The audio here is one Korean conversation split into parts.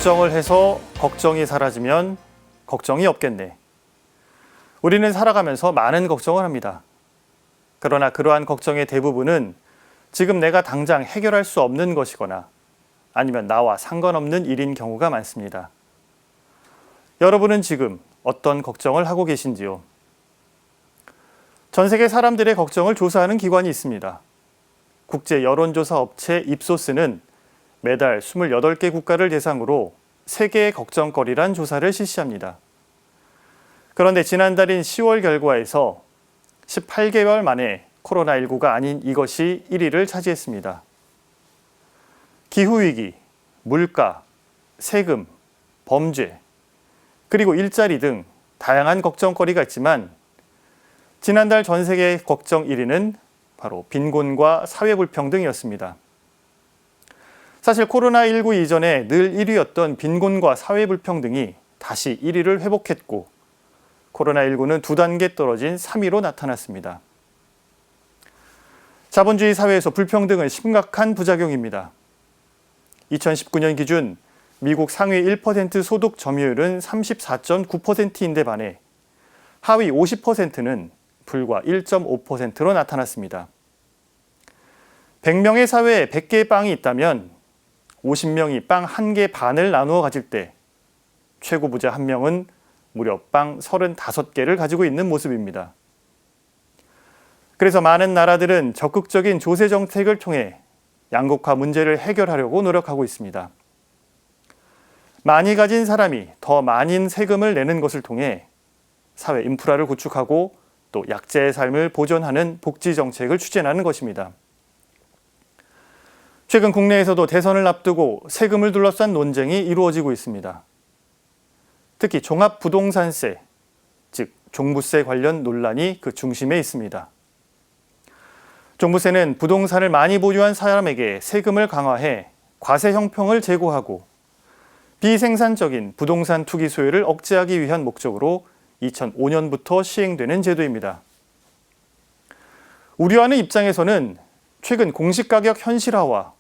걱정을 해서 걱정이 사라지면 걱정이 없겠네. 우리는 살아가면서 많은 걱정을 합니다. 그러나 그러한 걱정의 대부분은 지금 내가 당장 해결할 수 없는 것이거나 아니면 나와 상관없는 일인 경우가 많습니다. 여러분은 지금 어떤 걱정을 하고 계신지요? 전 세계 사람들의 걱정을 조사하는 기관이 있습니다. 국제 여론조사 업체 입소스는 매달 28개 국가를 대상으로 세계의 걱정거리란 조사를 실시합니다. 그런데 지난달인 10월 결과에서 18개월 만에 코로나19가 아닌 이것이 1위를 차지했습니다. 기후위기, 물가, 세금, 범죄, 그리고 일자리 등 다양한 걱정거리가 있지만 지난달 전 세계 걱정 1위는 바로 빈곤과 사회불평등이었습니다. 사실 코로나19 이전에 늘 1위였던 빈곤과 사회불평등이 다시 1위를 회복했고 코로나19는 2단계 떨어진 3위로 나타났습니다. 자본주의 사회에서 불평등은 심각한 부작용입니다. 2019년 기준 미국 상위 1% 소득 점유율은 34.9%인데 반해 하위 50%는 불과 1.5%로 나타났습니다. 100명의 사회에 100개의 빵이 있다면 50명이 빵 1개 반을 나누어 가질 때 최고 부자 1명은 무려 빵 35개를 가지고 있는 모습입니다. 그래서 많은 나라들은 적극적인 조세 정책을 통해 양극화 문제를 해결하려고 노력하고 있습니다. 많이 가진 사람이 더 많은 세금을 내는 것을 통해 사회 인프라를 구축하고 또 약자의 삶을 보존하는 복지 정책을 추진하는 것입니다. 최근 국내에서도 대선을 앞두고 세금을 둘러싼 논쟁이 이루어지고 있습니다. 특히 종합부동산세, 즉 종부세 관련 논란이 그 중심에 있습니다. 종부세는 부동산을 많이 보유한 사람에게 세금을 강화해 과세 형평을 제고하고 비생산적인 부동산 투기 소유를 억제하기 위한 목적으로 2005년부터 시행되는 제도입니다. 우려하는 입장에서는 최근 공시가격 현실화와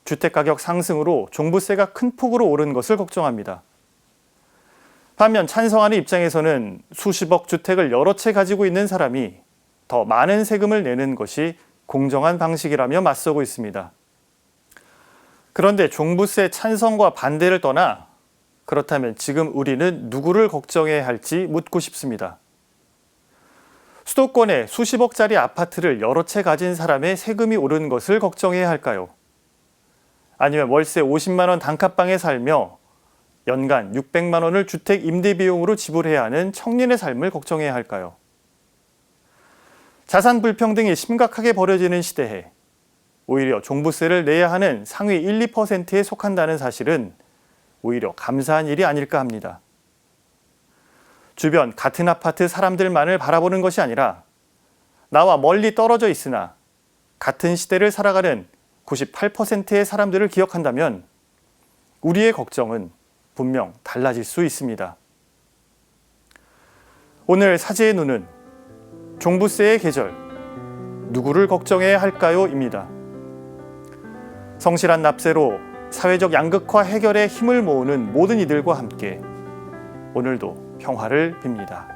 주택가격 상승으로 종부세가 큰 폭으로 오른 것을 걱정합니다. 반면 찬성하는 입장에서는 수십억 주택을 여러 채 가지고 있는 사람이 더 많은 세금을 내는 것이 공정한 방식이라며 맞서고 있습니다. 그런데 종부세 찬성과 반대를 떠나 그렇다면 지금 우리는 누구를 걱정해야 할지 묻고 싶습니다. 수도권에 수십억짜리 아파트를 여러 채 가진 사람의 세금이 오른 것을 걱정해야 할까요? 아니면 월세 50만 원 단칸방에 살며 연간 600만 원을 주택 임대 비용으로 지불해야 하는 청년의 삶을 걱정해야 할까요? 자산 불평등이 심각하게 벌어지는 시대에 오히려 종부세를 내야 하는 상위 1, 2%에 속한다는 사실은 오히려 감사한 일이 아닐까 합니다. 주변 같은 아파트 사람들만을 바라보는 것이 아니라 나와 멀리 떨어져 있으나 같은 시대를 살아가는 98%의 사람들을 기억한다면 우리의 걱정은 분명 달라질 수 있습니다. 오늘 사제의 눈은 종부세의 계절, 누구를 걱정해야 할까요? 입니다. 성실한 납세로 사회적 양극화 해결에 힘을 모으는 모든 이들과 함께 오늘도 평화를 빕니다.